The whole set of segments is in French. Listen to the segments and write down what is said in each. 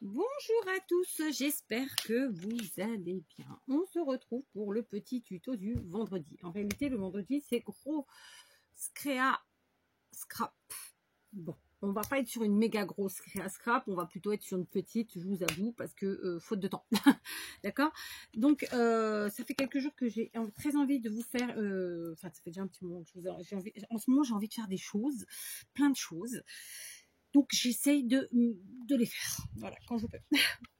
Bonjour à tous, j'espère que vous allez bien. On se retrouve pour le petit tuto du vendredi. En réalité, le vendredi, c'est gros scrap. Bon, on va pas être sur une méga grosse scrap, on va plutôt être sur une petite, je vous avoue, parce que faute de temps. D'accord. Donc, ça fait quelques jours que j'ai très envie de vous faire... Enfin, ça fait déjà un petit moment que j'ai envie... En ce moment, j'ai envie de faire des choses, plein de choses. Donc, j'essaye de les faire, voilà, quand je peux.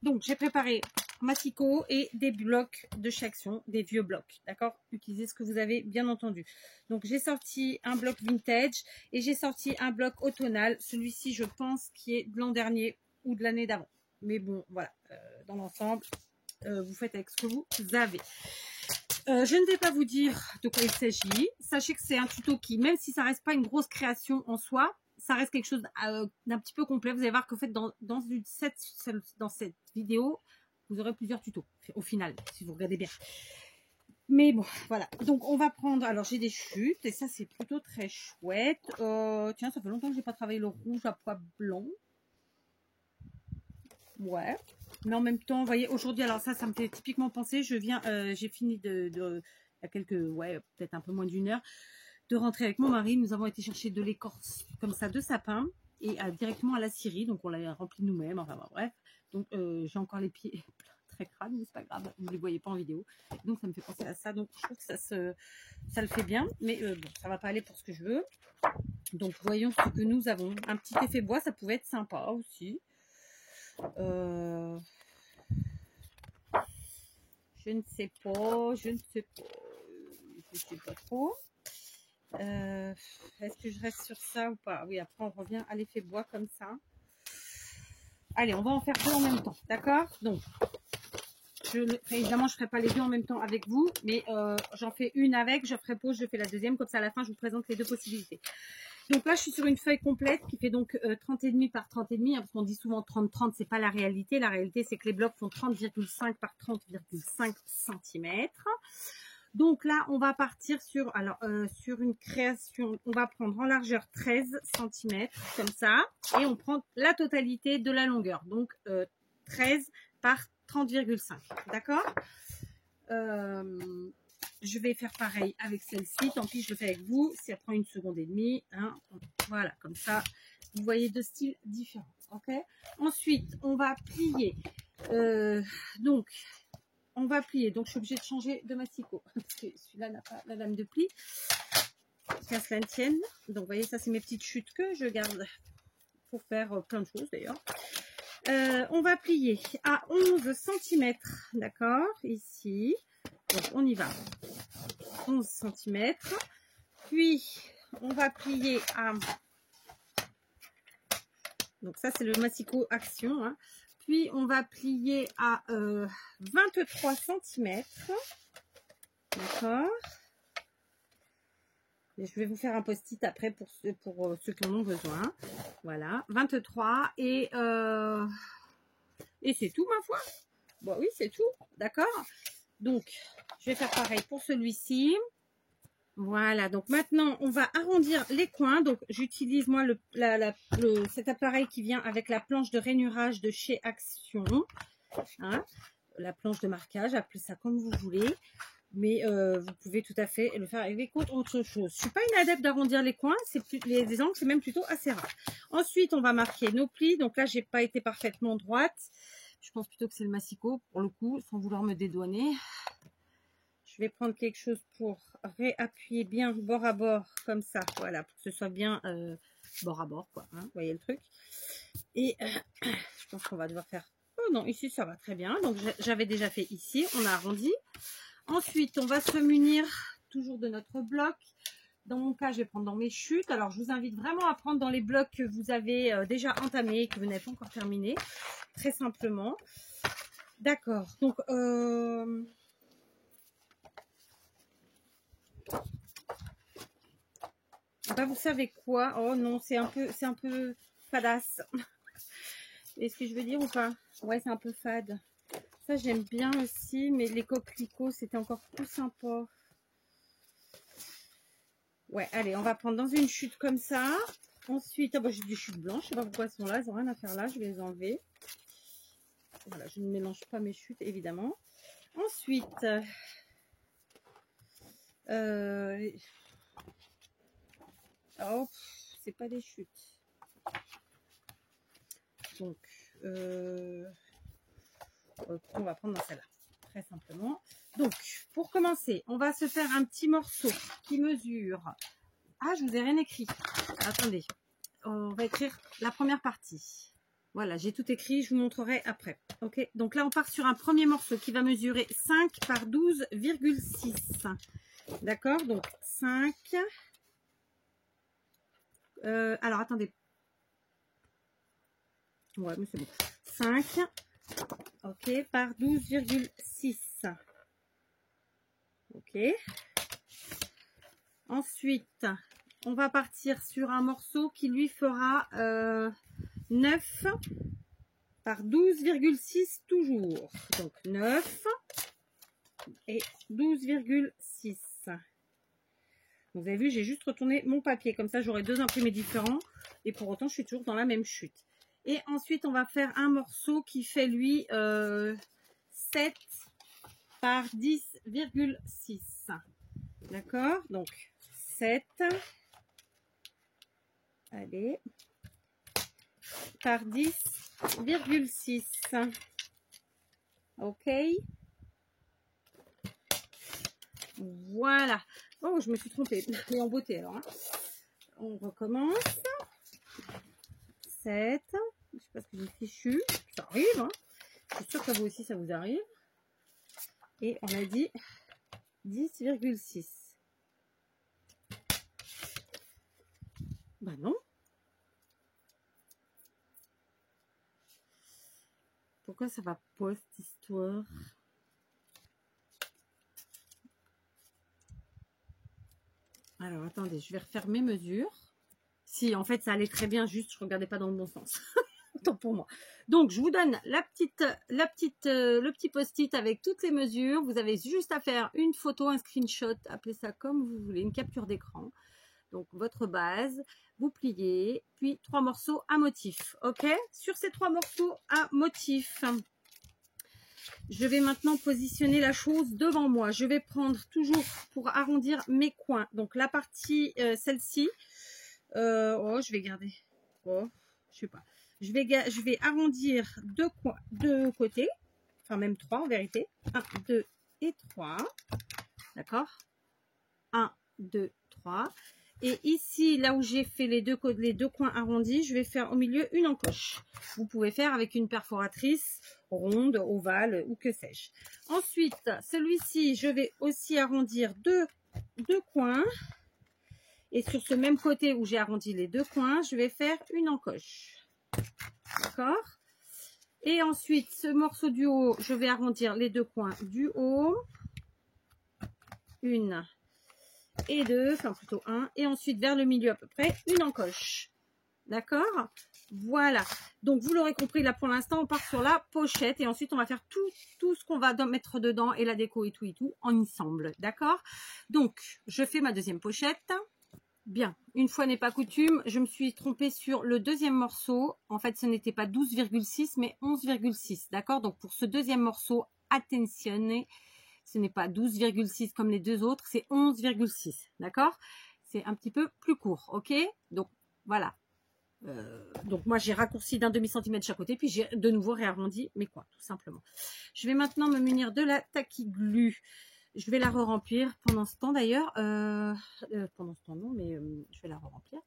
Donc, j'ai préparé massicot et des blocs de chez Action, des vieux blocs, d'accord? Utilisez ce que vous avez, bien entendu. Donc, j'ai sorti un bloc vintage et j'ai sorti un bloc automnal. Celui-ci, je pense, qui est de l'an dernier ou de l'année d'avant. Mais bon, voilà, dans l'ensemble, vous faites avec ce que vous avez. Je ne vais pas vous dire de quoi il s'agit. Sachez que c'est un tuto qui, même si ça reste pas une grosse création en soi, ça reste quelque chose d'un petit peu complet. Vous allez voir qu'en fait, dans cette vidéo, vous aurez plusieurs tutos au final, si vous regardez bien. Mais bon, voilà. Donc, on va prendre... Alors, j'ai des chutes et ça, c'est plutôt très chouette. Tiens, ça fait longtemps que j'ai pas travaillé le rouge à pois blanc. Ouais. Mais en même temps, vous voyez, aujourd'hui, alors ça me fait typiquement penser. J'ai fini il y a peut-être un peu moins d'une heure, de rentrer avec mon mari. Nous avons été chercher de l'écorce comme ça de sapin et directement à la scierie. Donc on l'a rempli nous-mêmes. Enfin bref. Donc j'ai encore les pieds très crades, mais c'est pas grave. Vous ne les voyez pas en vidéo. Donc ça me fait penser à ça. Donc je trouve que ça le fait bien. Mais bon, ça va pas aller pour ce que je veux. Donc voyons ce que nous avons. Un petit effet bois, ça pouvait être sympa aussi. Je ne sais pas trop. Est-ce que je reste sur ça ou pas? Oui, après on revient à l'effet bois comme ça. Allez, on va en faire deux en même temps, d'accord? Donc, évidemment, je ne ferai pas les deux en même temps avec vous, mais j'en fais une avec, je ferai pause, je fais la deuxième, comme ça à la fin, je vous présente les deux possibilités. Donc là, je suis sur une feuille complète qui fait donc 30,5 par 30,5, hein, parce qu'on dit souvent 30-30, c'est pas la réalité. La réalité, c'est que les blocs font 30,5 par 30,5 cm. Donc là, on va partir sur une création. On va prendre en largeur 13 cm, comme ça, et on prend la totalité de la longueur. Donc 13 par 30,5, d'accord? Je vais faire pareil avec celle-ci. Tant pis, je le fais avec vous. Ça prend 1 seconde et demie. Hein. Voilà, comme ça, vous voyez deux styles différents. Ok. Ensuite, on va plier. Donc, je suis obligée de changer de massicot. Parce que celui-là n'a pas la lame de pli. Qu'à cela ne tienne. Donc, vous voyez, ça, c'est mes petites chutes que je garde pour faire plein de choses d'ailleurs. On va plier à 11 cm. D'accord. Ici. Donc, on y va. 11 cm. Puis, on va plier à... Donc, ça, c'est le massicot Action. Hein. Puis, on va plier à 23 cm. D'accord. Et je vais vous faire un post-it après pour ceux qui en ont besoin. Voilà. 23. Et c'est tout, ma foi. Bon, oui, c'est tout. D'accord. Donc, je vais faire pareil pour celui-ci. Voilà, donc maintenant, on va arrondir les coins. Donc, j'utilise, moi, cet appareil qui vient avec la planche de rainurage de chez Action. Hein, la planche de marquage, appelez ça comme vous voulez. Mais vous pouvez tout à fait le faire avec autre chose. Je ne suis pas une adepte d'arrondir les coins. Les angles, c'est même plutôt assez rare. Ensuite, on va marquer nos plis. Donc là, j'ai pas été parfaitement droite. Je pense plutôt que c'est le massicot, pour le coup, sans vouloir me dédouaner. Je vais prendre quelque chose pour réappuyer bien bord à bord, comme ça. Voilà, pour que ce soit bien bord à bord, quoi. Hein, vous voyez le truc. Et je pense qu'on va devoir faire... Oh non, ici, ça va très bien. Donc, j'avais déjà fait ici. On a arrondi. Ensuite, on va se munir toujours de notre bloc. Dans mon cas, je vais prendre dans mes chutes. Alors, je vous invite vraiment à prendre dans les blocs que vous avez déjà entamés et que vous n'avez pas encore terminé. Très simplement. D'accord. Donc, bah, vous savez quoi? Oh non, c'est un peu fadasse. Est-ce que je veux dire ou pas? Ouais, c'est un peu fade. Ça, j'aime bien aussi, mais les coquelicots, c'était encore plus sympa. Ouais, allez, on va prendre dans une chute comme ça. Ensuite, j'ai des chutes blanches. Je sais pas pourquoi elles sont là. Elles n'ont rien à faire là. Je vais les enlever. Voilà, je ne mélange pas mes chutes, évidemment. Ensuite, oh, c'est pas des chutes. Donc, on va prendre dans celle-là, très simplement. Donc, pour commencer, on va se faire un petit morceau qui mesure... Ah, je vous ai rien écrit. Attendez, on va écrire la première partie. Voilà, j'ai tout écrit, je vous montrerai après. Ok, donc là, on part sur un premier morceau qui va mesurer 5 par 12,6. D'accord, donc 5. Alors, attendez. Ouais, mais c'est bon. 5, ok, par 12,6. Ok. Ensuite, on va partir sur un morceau qui lui fera 9 par 12,6 toujours. Donc 9 et 12,6. Vous avez vu, j'ai juste retourné mon papier. Comme ça, j'aurai deux imprimés différents. Et pour autant, je suis toujours dans la même chute. Et ensuite, on va faire un morceau qui fait, lui, 7 par 10,6. D'accord? Donc, 7. Allez. Par 10,6. Ok. Voilà. Oh, je me suis trompée. Et en beauté, alors. Hein. On recommence. 7. Je sais pas ce que j'ai fichu. Ça arrive. Hein. Je suis sûre que vous aussi, ça vous arrive. Et on a dit 10,6. Bah non. Pourquoi ça va pas cette histoire? Alors, attendez, je vais refaire mes mesures. Si, en fait, ça allait très bien, juste, je ne regardais pas dans le bon sens. Tant pour moi. Donc, je vous donne le petit post-it avec toutes les mesures. Vous avez juste à faire une photo, un screenshot, appelez ça comme vous voulez, une capture d'écran. Donc, votre base, vous pliez, puis 3 morceaux à motif. OK? Sur ces 3 morceaux à motif, je vais maintenant positionner la chose devant moi. Je vais prendre toujours pour arrondir mes coins. Donc, la partie, celle-ci, oh, je vais garder. Oh, je sais pas. Je vais arrondir deux côtés. Enfin, même 3 en vérité. 1, 2 et 3. D'accord? 1, 2, 3. Et ici, là où j'ai fait les deux coins arrondis, je vais faire au milieu une encoche. Vous pouvez faire avec une perforatrice ronde, ovale ou que sais-je. Ensuite, celui-ci, je vais aussi arrondir deux coins. Et sur ce même côté où j'ai arrondi les deux coins, je vais faire une encoche. D'accord? Et ensuite, ce morceau du haut, je vais arrondir les deux coins du haut. 1 et 2, enfin plutôt 1. Et ensuite, vers le milieu à peu près, une encoche. D'accord? Voilà. Donc, vous l'aurez compris, là pour l'instant, on part sur la pochette. Et ensuite, on va faire tout ce qu'on va mettre dedans et la déco et tout ensemble. D'accord? Donc, je fais ma deuxième pochette. Bien, une fois n'est pas coutume, je me suis trompée sur le deuxième morceau. En fait, ce n'était pas 12,6 mais 11,6. D'accord? Donc, pour ce deuxième morceau, attentionnez, ce n'est pas 12,6 comme les deux autres, c'est 11,6. D'accord? C'est un petit peu plus court. Ok? Donc, voilà. Donc, moi, j'ai raccourci d'un demi-centimètre chaque côté, puis j'ai de nouveau réarrondi mes coins, tout simplement. Je vais maintenant me munir de la taquiglu. Je vais la re-remplir pendant ce temps d'ailleurs. Pendant ce temps, non, mais je vais la re-remplir.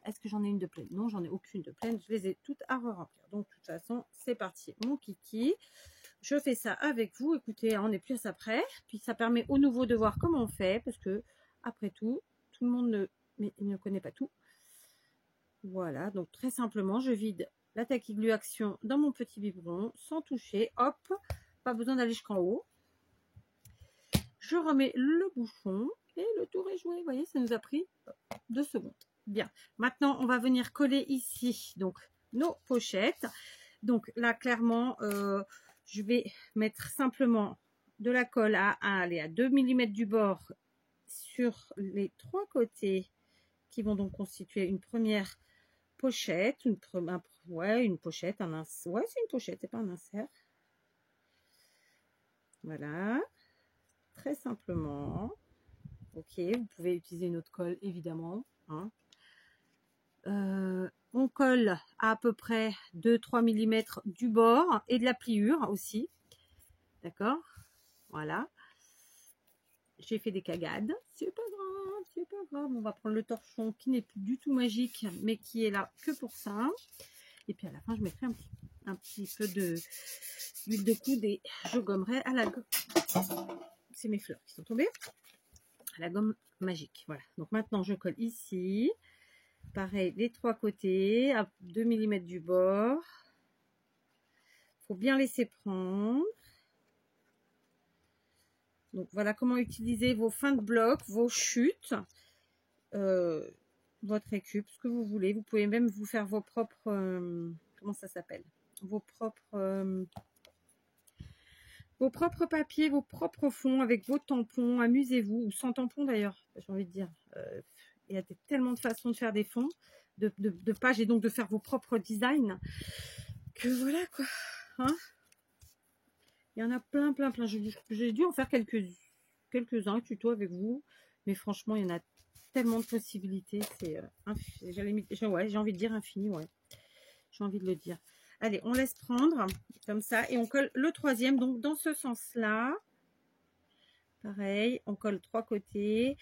Est-ce que j'en ai une de pleine? Non, j'en ai aucune de pleine. Je les ai toutes à re-remplir. Donc, de toute façon, c'est parti. Mon kiki. Je fais ça avec vous. Écoutez, on n'est plus à ça près. Puis, ça permet au nouveau de voir comment on fait. Parce que, après tout le monde ne connaît pas tout. Voilà. Donc, très simplement, je vide la taquiglu action dans mon petit biberon sans toucher. Hop. Pas besoin d'aller jusqu'en haut. Je remets le bouchon et le tour est joué. Vous voyez, ça nous a pris 2 secondes. Bien. Maintenant, on va venir coller ici donc nos pochettes. Donc là, clairement, je vais mettre simplement de la colle à 2 mm du bord sur les 3 côtés qui vont donc constituer une première pochette, ouais, une pochette, un insert. Ouais, c'est une pochette, c'est pas un insert. Voilà, très simplement. Ok, vous pouvez utiliser une autre colle, évidemment. Hein. On colle à peu près 2-3 mm du bord et de la pliure aussi. D'accord? Voilà. J'ai fait des cagades. C'est pas grave, c'est pas grave. On va prendre le torchon qui n'est plus du tout magique, mais qui est là que pour ça. Et puis à la fin, je mettrai un petit peu d'huile de coude et je gommerai à la gomme. C'est mes fleurs qui sont tombées. À la gomme magique. Voilà. Donc maintenant, je colle ici. Pareil, les trois côtés, à 2 mm du bord. Il faut bien laisser prendre. Donc voilà comment utiliser vos fins de bloc, vos chutes, votre récup, ce que vous voulez. Vous pouvez même vous faire vos propres, comment ça s'appelle, vos propres papiers, vos propres fonds avec vos tampons. Amusez-vous, ou sans tampons d'ailleurs, j'ai envie de dire. Il y a tellement de façons de faire des fonds, de pages et donc de faire vos propres designs. Que voilà quoi. Hein, il y en a plein. J'ai dû en faire quelques-uns tutos avec vous. Mais franchement, il y en a tellement de possibilités. C'est ouais, j'ai envie de dire infini. Ouais. J'ai envie de le dire. Allez, on laisse prendre comme ça. Et on colle le troisième. Donc, dans ce sens-là. Pareil, on colle 3 côtés.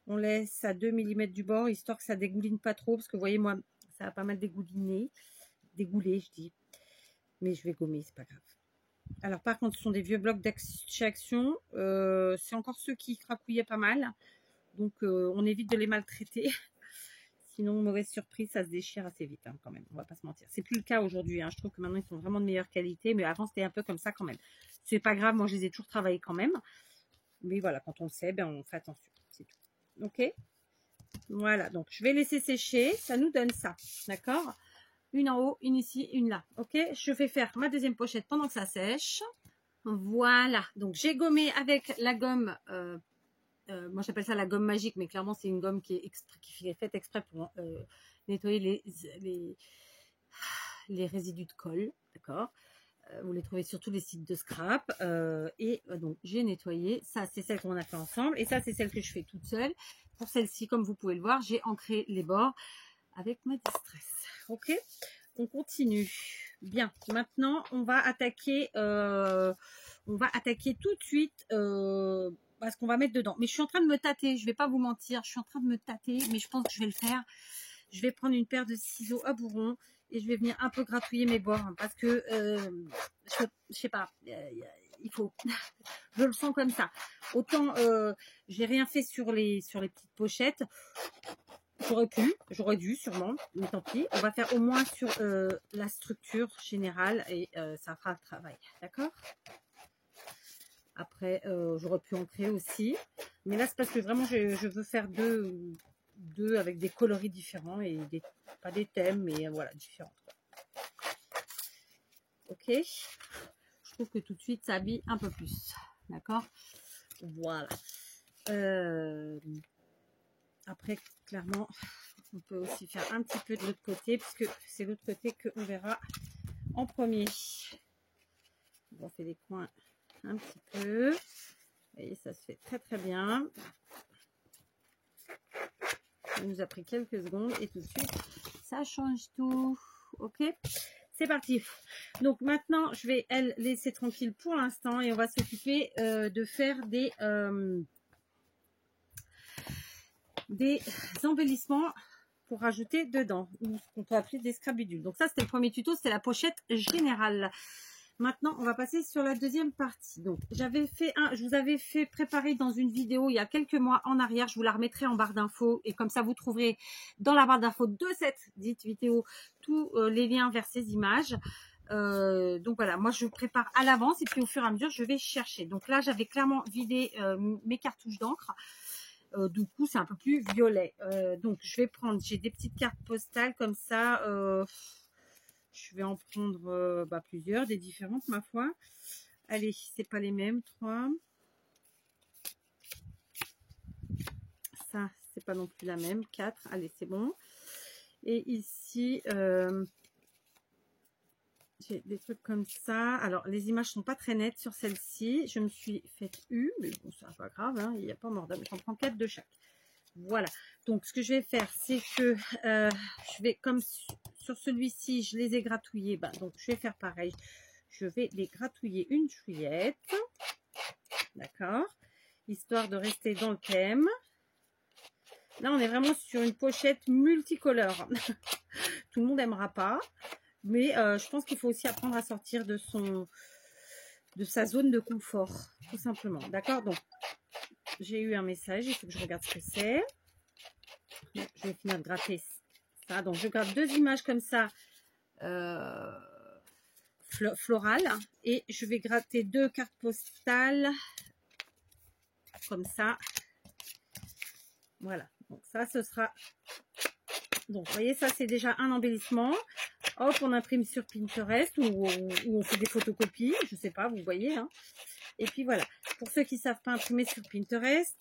On laisse à 2 mm du bord, histoire que ça dégouline pas trop. Parce que vous voyez, moi, ça a pas mal dégoulé, je dis. Mais je vais gommer, c'est pas grave. Alors par contre, ce sont des vieux blocs d'action. C'est encore ceux qui cracouillaient pas mal. Donc on évite de les maltraiter. Sinon, mauvaise surprise, ça se déchire assez vite hein, quand même. On va pas se mentir. C'est plus le cas aujourd'hui. Hein. Je trouve que maintenant, ils sont vraiment de meilleure qualité. Mais avant, c'était un peu comme ça quand même. C'est pas grave, moi je les ai toujours travaillés quand même. Mais voilà, quand on le sait, ben, on fait attention. C'est tout. Ok. Voilà, donc je vais laisser sécher. Ça nous donne ça. D'accord? Une en haut, une ici, une là. Ok, je vais faire ma deuxième pochette pendant que ça sèche. Voilà, donc j'ai gommé avec la gomme, moi j'appelle ça la gomme magique, mais clairement c'est une gomme qui est faite exprès pour nettoyer les résidus de colle, d'accord. Vous les trouvez sur tous les sites de scrap. Donc j'ai nettoyé, ça c'est celle qu'on a fait ensemble, et ça c'est celle que je fais toute seule. Pour celle-ci, comme vous pouvez le voir, j'ai ancré les bords avec ma distress. Ok, on continue. Bien, maintenant on va attaquer tout de suite ce qu'on va mettre dedans. Mais je suis en train de me tâter, je vais pas vous mentir, je suis en train de me tâter, mais je pense que je vais le faire. Je vais prendre une paire de ciseaux à bourron et je vais venir un peu gratouiller mes bords parce que je sais pas, il faut, je le sens comme ça. Autant j'ai rien fait sur les petites pochettes. J'aurais dû sûrement, mais tant pis. On va faire au moins sur la structure générale et ça fera le travail, d'accord? Après, j'aurais pu en créer aussi, mais là c'est parce que vraiment je veux faire deux avec des coloris différents et pas des thèmes, mais voilà, différents. Ok, je trouve que tout de suite ça habille un peu plus, d'accord? Voilà. Après, clairement, on peut aussi faire un petit peu de l'autre côté, puisque c'est l'autre côté qu'on verra en premier. On fait les coins un petit peu. Et ça se fait très très bien. Ça nous a pris quelques secondes et tout de suite, ça change tout. Ok, c'est parti. Donc maintenant, je vais elle laisser tranquille pour l'instant et on va s'occuper de faire des embellissements pour rajouter dedans, ou ce qu'on peut appeler des scrabidules. Donc ça, c'était le premier tuto, c'était la pochette générale. Maintenant, on va passer sur la deuxième partie. Donc, je vous avais fait préparer dans une vidéo il y a quelques mois en arrière. Je vous la remettrai en barre d'infos et comme ça, vous trouverez dans la barre d'infos de cette dite vidéo tous les liens vers ces images. Donc voilà, moi je prépare à l'avance et puis au fur et à mesure, je vais chercher. Donc là, j'avais clairement vidé mes cartouches d'encre. Du coup, c'est un peu plus violet. Donc, je vais prendre, j'ai des petites cartes postales comme ça. Je vais en prendre plusieurs, des différentes, ma foi. Allez, c'est pas les mêmes, 3. Ça, c'est pas non plus la même, 4. Allez, c'est bon. Et ici, j'ai des trucs comme ça. Alors, les images sont pas très nettes sur celle-ci. Je me suis fait mais bon, c'est pas grave, hein, il n'y a pas mort d'homme. J'en prends 4 de chaque. Voilà. Donc, ce que je vais faire, c'est que je vais, comme sur celui-ci, je les ai gratouillés. Ben, donc, je vais faire pareil. Je vais les gratouiller une chouillette. D'accord. Histoire de rester dans le thème. Là, on est vraiment sur une pochette multicolore. Tout le monde n'aimera pas. Mais je pense qu'il faut aussi apprendre à sortir de sa zone de confort. Tout simplement. D'accord. Donc, j'ai eu un message. Il faut que je regarde ce que c'est. Je vais finir de gratter ça. Donc, je gratte 2 images comme ça. Florales. Et je vais gratter 2 cartes postales. Comme ça. Voilà. Donc, ça, ce sera... Donc, vous voyez, ça, c'est déjà un embellissement. Hop, on imprime sur Pinterest ou on fait des photocopies. Je sais pas, vous voyez. Hein. Et puis, voilà. Pour ceux qui ne savent pas imprimer sur Pinterest,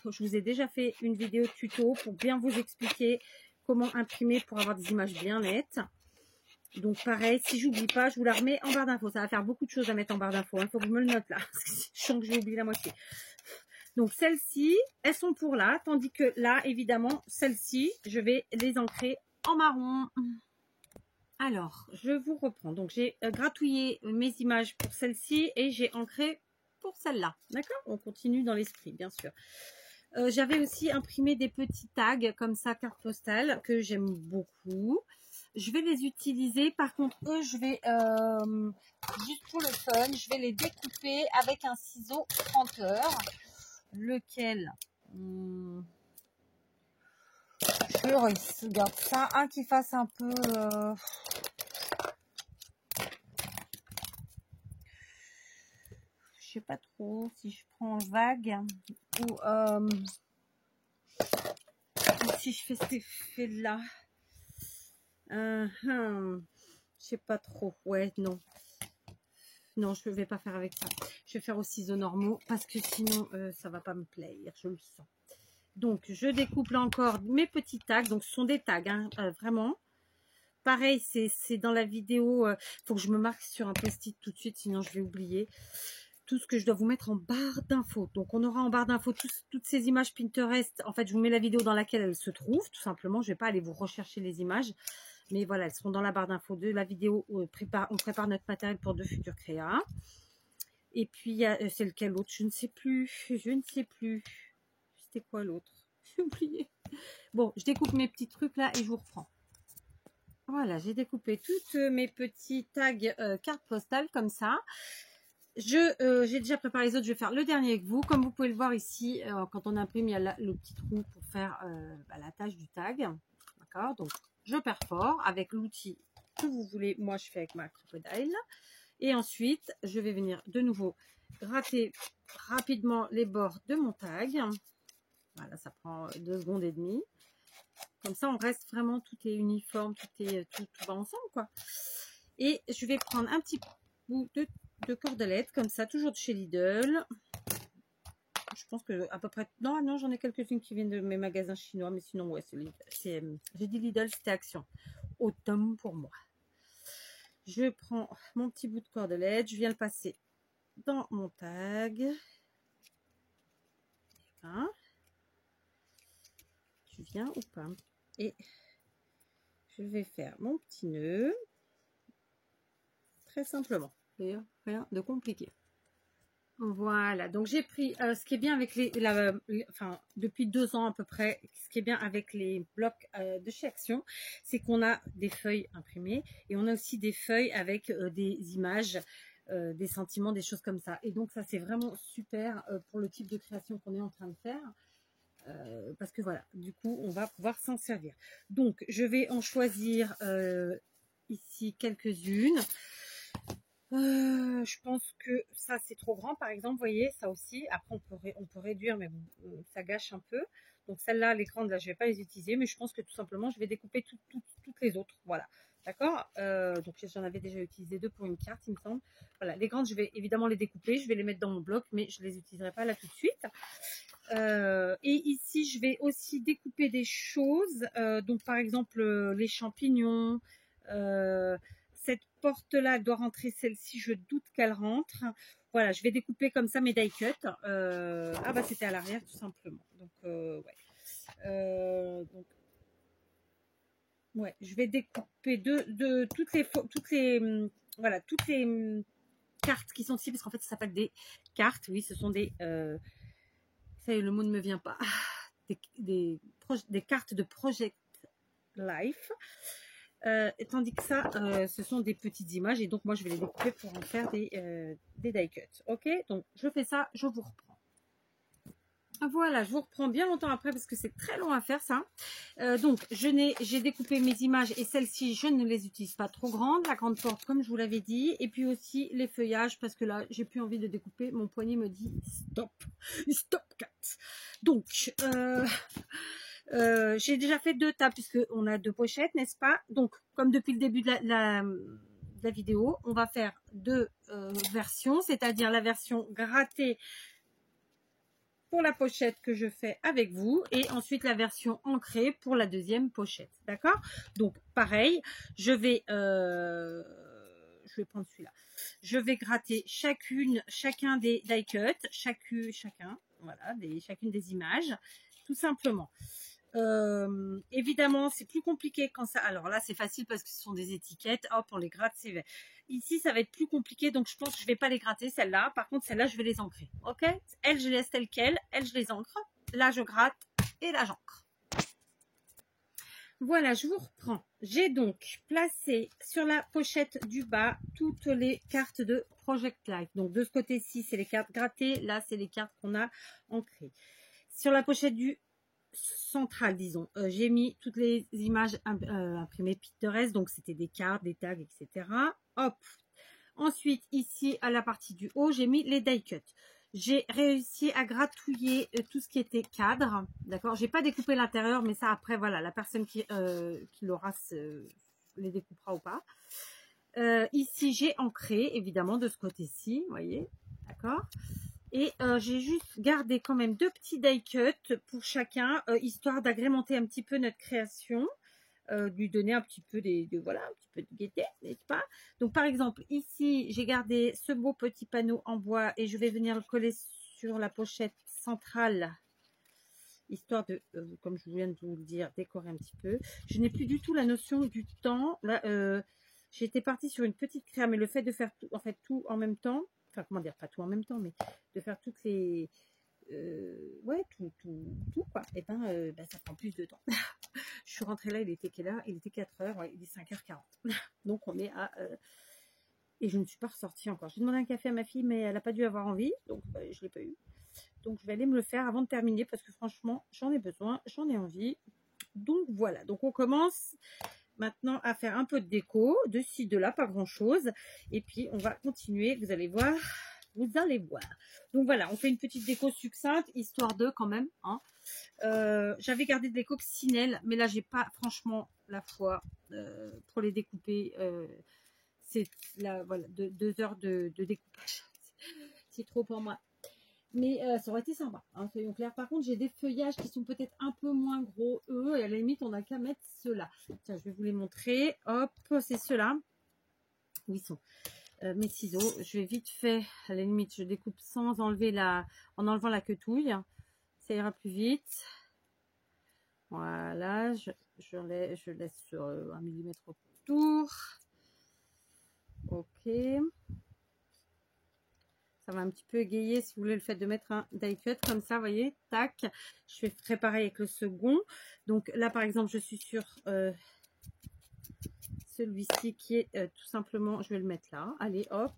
je vous ai déjà fait une vidéo tuto pour bien vous expliquer comment imprimer pour avoir des images bien nettes. Donc, pareil, si j'oublie pas, je vous la remets en barre d'infos. Ça va faire beaucoup de choses à mettre en barre d'infos. Il faut que je me le note là. Parce que je sens que j'ai oublié la moitié. Donc, celles-ci, elles sont pour là. Tandis que là, évidemment, celles-ci, je vais les ancrer en marron. Alors, je vous reprends. Donc, j'ai gratouillé mes images pour celle-ci et j'ai ancré pour celle-là. D'accord? On continue dans l'esprit, bien sûr. J'avais aussi imprimé des petits tags comme ça, carte postale, que j'aime beaucoup. Je vais les utiliser. Par contre, eux, je vais, juste pour le fun, je vais les découper avec un ciseau 30 heures. Lequel je regarde ça, un qui fasse un peu je sais pas trop si je prends vague ou si je fais cet effet là, je sais pas trop. Ouais, non, je ne vais pas faire avec ça. Je vais faire aux ciseaux normaux parce que sinon, ça va pas me plaire. Je le sens. Donc, je découpe là encore mes petits tags. Donc, ce sont des tags, hein, vraiment. Pareil, c'est dans la vidéo. Faut que je me marque sur un post-it tout de suite, sinon je vais oublier. Tout ce que je dois vous mettre en barre d'infos. Donc, on aura en barre d'infos toutes ces images Pinterest. En fait, je vous mets la vidéo dans laquelle elles se trouvent, tout simplement. Je ne vais pas aller vous rechercher les images. Mais voilà, elles seront dans la barre d'infos de la vidéo où on prépare notre matériel pour de futurs créas. Et puis, c'est lequel l'autre? Je ne sais plus. C'était quoi l'autre? J'ai oublié. Bon, je découpe mes petits trucs là et je vous reprends. Voilà, j'ai découpé toutes mes petits tags cartes postales comme ça. J'ai déjà préparé les autres. Je vais faire le dernier avec vous. Comme vous pouvez le voir ici, quand on imprime, il y a le petit trou pour faire la tâche du tag. D'accord? Donc, je perfore avec l'outil que vous voulez. Moi, je fais avec ma crocodile. Et ensuite, je vais venir de nouveau gratter rapidement les bords de mon tag. Voilà, ça prend 2 secondes et demie. Comme ça, on reste vraiment, tout est uniforme, tout va ensemble, quoi. Et je vais prendre un petit bout de cordelette, comme ça, toujours de chez Lidl. Je pense que à peu près... Non, j'en ai quelques-unes qui viennent de mes magasins chinois, mais sinon, ouais, j'ai dit Lidl, c'était Action. Automne pour moi. Je prends mon petit bout de cordelette, je viens le passer dans mon tag. Hein? Tu viens ou pas? Et je vais faire mon petit nœud. Très simplement. D'ailleurs, rien de compliqué. Voilà, donc j'ai pris ce qui est bien avec depuis 2 ans à peu près, ce qui est bien avec les blocs de chez Action, c'est qu'on a des feuilles imprimées et on a aussi des feuilles avec des images, des sentiments, des choses comme ça. Et donc ça, c'est vraiment super pour le type de création qu'on est en train de faire. Parce que voilà, du coup, on va pouvoir s'en servir. Donc, je vais en choisir ici quelques-unes. Je pense que ça, c'est trop grand, par exemple, vous voyez, ça aussi. Après, on peut réduire, mais bon, ça gâche un peu. Donc, celle-là, les grandes, là, je ne vais pas les utiliser, mais je pense que tout simplement, je vais découper toutes les autres. Voilà, d'accord. Donc, j'en avais déjà utilisé 2 pour une carte, il me semble. Voilà, les grandes, je vais évidemment les découper, je vais les mettre dans mon bloc, mais je ne les utiliserai pas là tout de suite. Et ici, je vais aussi découper des choses. Donc, par exemple, les champignons. cette porte-là, elle doit rentrer, celle-ci, je doute qu'elle rentre. Voilà, je vais découper comme ça mes die cuts. Ah bah c'était à l'arrière tout simplement. Donc ouais, je vais découper toutes les voilà, toutes les cartes qui sont ici, parce qu'en fait ça s'appelle des cartes. Oui, ce sont des ça y est, le mot ne me vient pas. Des cartes de Project Life. Tandis que ça, ce sont des petites images et donc moi je vais les découper pour en faire des die cuts. Ok, donc je fais ça, je vous reprends. Voilà, je vous reprends bien longtemps après parce que c'est très long à faire ça. Donc j'ai découpé mes images et celles-ci je ne les utilise pas trop grandes. La grande porte comme je vous l'avais dit, et puis aussi les feuillages parce que là j'ai plus envie de découper. Mon poignet me dit stop, stop cat. Donc j'ai déjà fait 2 tas puisque on a 2 pochettes, n'est-ce pas? Donc comme depuis le début de la vidéo, on va faire 2 versions, c'est-à-dire la version grattée pour la pochette que je fais avec vous et ensuite la version ancrée pour la deuxième pochette, d'accord? Donc pareil, je vais prendre celui-là. Je vais gratter chacun des die cuts, chacune des images, tout simplement. Évidemment, c'est plus compliqué quand ça. Alors là, c'est facile parce que ce sont des étiquettes. Hop, on les gratte, c'est vrai. Ici, ça va être plus compliqué, donc je pense que je vais pas les gratter, celle-là. Par contre, celle-là, je vais les ancrer. Ok? Elles, je les laisse telles quelles. Elles, je les ancre. Là, je gratte et là, j'ancre. Voilà, je vous reprends. J'ai donc placé sur la pochette du bas toutes les cartes de Project Life. Donc, de ce côté-ci, c'est les cartes grattées. Là, c'est les cartes qu'on a ancrées. Sur la pochette du central, disons, j'ai mis toutes les images imprimées Pinterest, donc c'était des cartes, des tags, etc. Hop. Ensuite, ici, à la partie du haut, j'ai mis les die cuts. J'ai réussi à gratouiller tout ce qui était cadre, d'accord. J'ai pas découpé l'intérieur, mais ça après, voilà, la personne qui l'aura les découpera ou pas. Ici, j'ai ancré, évidemment, de ce côté-ci, vous voyez, d'accord. Et j'ai juste gardé quand même 2 petits die cuts pour chacun, histoire d'agrémenter un petit peu notre création, lui donner un petit peu voilà, un petit peu de gaieté, n'est-ce pas? Donc par exemple, ici, j'ai gardé ce beau petit panneau en bois et je vais venir le coller sur la pochette centrale, histoire de, comme je viens de vous le dire, décorer un petit peu. Je n'ai plus du tout la notion du temps. Là, j'étais partie sur une petite créa, mais le fait de faire tout, en fait, tout en même temps, enfin comment dire, pas tout en même temps, mais de faire toutes les ouais, tout quoi, et ben ça prend plus de temps. Je suis rentrée là, il était quelle heure? Il était 4h, ouais, il est 5h40. Donc on est à et je ne suis pas ressortie encore. J'ai demandé un café à ma fille, mais elle n'a pas dû avoir envie, donc je l'ai pas eu. Donc je vais aller me le faire avant de terminer parce que franchement j'en ai besoin, j'en ai envie. Donc voilà, donc on commence maintenant à faire un peu de déco, de ci, de là, pas grand chose. Et puis on va continuer, vous allez voir. Vous allez voir. Donc voilà, on fait une petite déco succincte, histoire de quand même. Hein. J'avais gardé des coccinelles, mais là j'ai pas franchement la foi pour les découper. C'est là voilà 2 heures de découpage. C'est trop pour moi. Mais ça aurait été sympa, hein, soyons clairs. Par contre, j'ai des feuillages qui sont peut-être un peu moins gros, eux, et à la limite, on n'a qu'à mettre ceux-là. Tiens, je vais vous les montrer. Hop, c'est ceux-là. Où ils sont? Mes ciseaux, je vais vite fait, à la limite, je découpe sans enlever en enlevant la queutouille. Ça ira plus vite. Voilà, je laisse sur 1 mm autour. Ok. Ça va un petit peu égayer si vous voulez le fait de mettre un die cut comme ça, vous voyez, tac. Je fais très pareil avec le second. Donc là, par exemple, je suis sur celui-ci qui est tout simplement, je vais le mettre là. Allez, hop.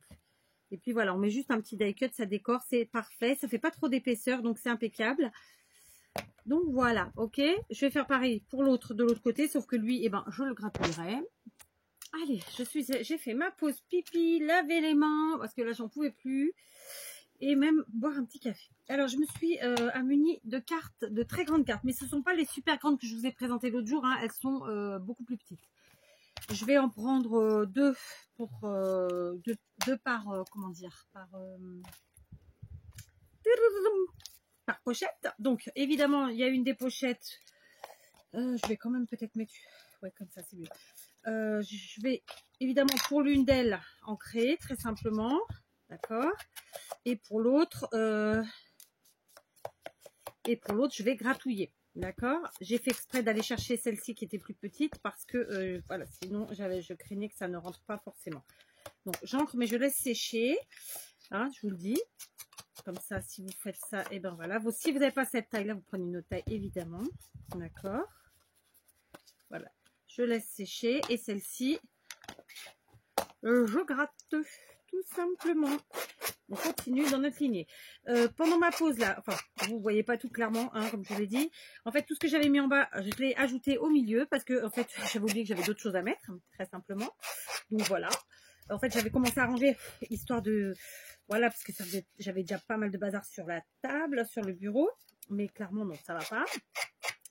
Et puis voilà, on met juste un petit die cut, ça décore, c'est parfait. Ça fait pas trop d'épaisseur, donc c'est impeccable. Donc voilà, ok. Je vais faire pareil pour l'autre de l'autre côté, sauf que lui, eh ben, je le gratouillerai. Allez, j'ai fait ma pause pipi, laver les mains, parce que là, j'en pouvais plus. Et même boire un petit café. Alors, je me suis amunie de cartes, de très grandes cartes. Mais ce ne sont pas les super grandes que je vous ai présentées l'autre jour. Hein, elles sont beaucoup plus petites. Je vais en prendre 2 pour deux par, comment dire, par pochette. Donc, évidemment, il y a une des pochettes. Je vais quand même peut-être mettre, ouais, comme ça, c'est mieux. Je vais évidemment pour l'une d'elles ancrer très simplement, d'accord. Et pour l'autre, je vais gratouiller. D'accord, j'ai fait exprès d'aller chercher celle-ci qui était plus petite parce que voilà, sinon je craignais que ça ne rentre pas forcément. Donc j'encre, mais je laisse sécher, hein, je vous le dis. Comme ça, si vous faites ça, et ben voilà. Si vous n'avez pas cette taille-là, vous prenez une autre taille évidemment. D'accord. Voilà, je laisse sécher et celle-ci, je gratte tout simplement. On continue dans notre lignée. Pendant ma pause là, enfin, vous voyez pas tout clairement, hein, comme je vous l'ai dit. En fait, tout ce que j'avais mis en bas, je l'ai ajouté au milieu parce que, en fait, j'avais oublié que j'avais d'autres choses à mettre, très simplement. Donc voilà. En fait, j'avais commencé à ranger histoire de, voilà, parce que j'avais déjà pas mal de bazar sur la table, sur le bureau, mais clairement non, ça va pas,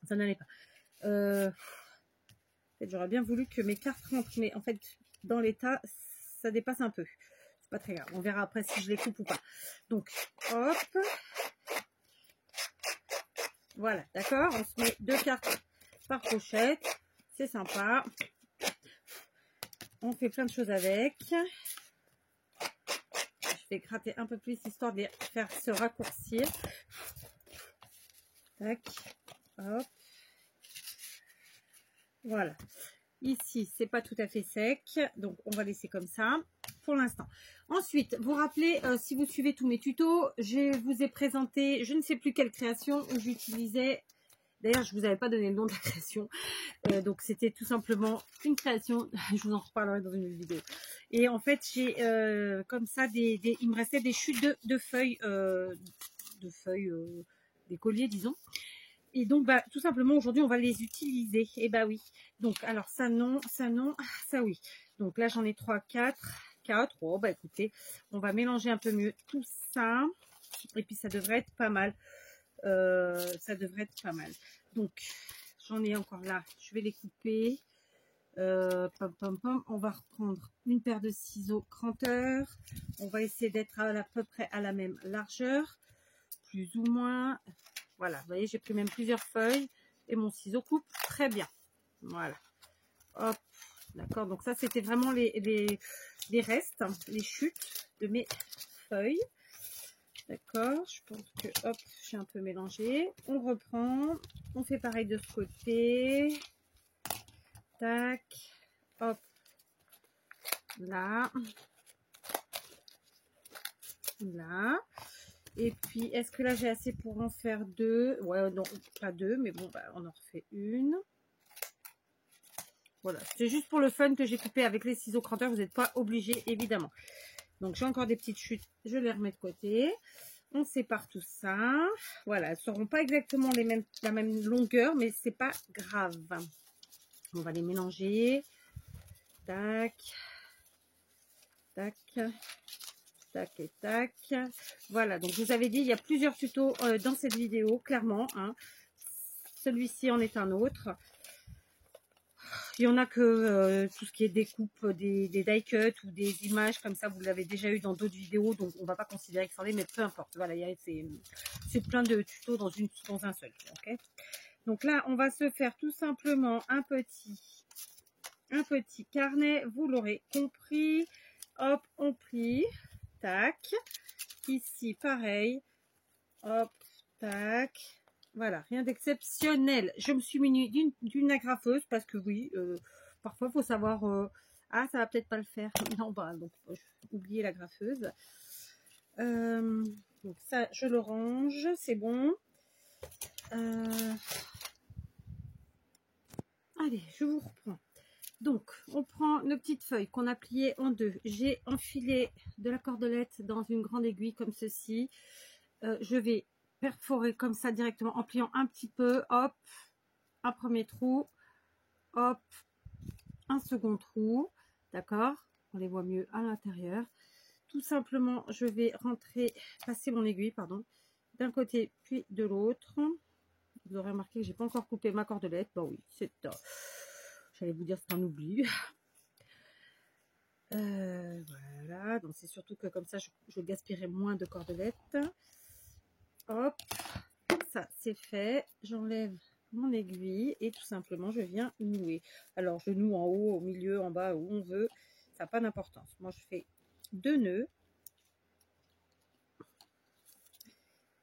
ça n'allait pas. En fait, j'aurais bien voulu que mes cartes rentrent, mais en fait, dans l'état, ça dépasse un peu. Pas très grave, on verra après si je les coupe ou pas. Donc hop, voilà, d'accord, on se met 2 cartes par pochette, c'est sympa, on fait plein de choses avec. Je vais gratter un peu plus histoire de les faire se raccourcir. Tac, hop, voilà. Ici, c'est pas tout à fait sec, donc on va laisser comme ça pour l'instant. Ensuite, vous rappelez, si vous suivez tous mes tutos, je vous ai présenté, je ne sais plus quelle création où j'utilisais, d'ailleurs, je vous avais pas donné le nom de la création, donc c'était tout simplement une création, je vous en reparlerai dans une vidéo. Et en fait, j'ai comme ça, il me restait des chutes de feuilles, des colliers, disons. Et donc, bah, tout simplement, aujourd'hui, on va les utiliser. Et bah oui. Donc, alors, ça non, ça oui. Donc là, j'en ai 3, 4. Oh, bah écoutez, on va mélanger un peu mieux tout ça. Et puis, ça devrait être pas mal. Ça devrait être pas mal. Donc, j'en ai encore là. Je vais les couper. Pom, pom, pom. On va reprendre une paire de ciseaux cranteurs. On va essayer d'être à peu près à la même largeur. Plus ou moins. Voilà, vous voyez, j'ai pris même plusieurs feuilles et mon ciseau coupe très bien. Voilà. Hop, d'accord. Donc ça, c'était vraiment les restes, les chutes de mes feuilles. D'accord, je pense que, hop, j'ai un peu mélangé. On reprend, on fait pareil de ce côté. Tac, hop, là. Là. Et puis, est-ce que là, j'ai assez pour en faire 2? Ouais, non, pas 2, mais bon, bah, on en refait une. Voilà, c'est juste pour le fun que j'ai coupé avec les ciseaux cranteurs. Vous n'êtes pas obligé, évidemment. Donc, j'ai encore des petites chutes. Je les remets de côté. On sépare tout ça. Voilà, elles ne seront pas exactement la même longueur, mais c'est pas grave. On va les mélanger. Tac. Tac. Tac et tac. Voilà, donc je vous avais dit, il y a plusieurs tutos dans cette vidéo, clairement. Hein. Celui-ci en est un autre. Il y en a que tout ce qui est découpe des die cuts ou des images comme ça, vous l'avez déjà eu dans d'autres vidéos, donc on ne va pas considérer que c'en est, mais peu importe. Voilà, c'est plein de tutos dans un seul. Okay, donc là, on va se faire tout simplement un petit carnet, vous l'aurez compris. Hop, on plie. Tac. Ici, pareil. Hop, tac. Voilà, rien d'exceptionnel. Je me suis munie d'une agrafeuse parce que oui, parfois il faut savoir... ah, ça va peut-être pas le faire. Non, bah, donc, oubliez l'agrafeuse. Donc ça, je le range, c'est bon. Allez, je vous reprends. Donc, on prend nos petites feuilles qu'on a pliées en deux. J'ai enfilé de la cordelette dans une grande aiguille comme ceci. Je vais perforer comme ça directement en pliant un petit peu. Hop, un premier trou. Hop, un second trou. D'accord? On les voit mieux à l'intérieur. Tout simplement, je vais passer mon aiguille, pardon, d'un côté puis de l'autre. Vous aurez remarqué que j'ai pas encore coupé ma cordelette. Bah oui, j'allais vous dire c'est un oubli. Voilà, donc c'est surtout que comme ça je gaspillerai moins de cordelettes. Hop, ça c'est fait. J'enlève mon aiguille et tout simplement je viens nouer. Alors je noue en haut, au milieu, en bas, où on veut, ça n'a pas d'importance. Moi je fais 2 nœuds.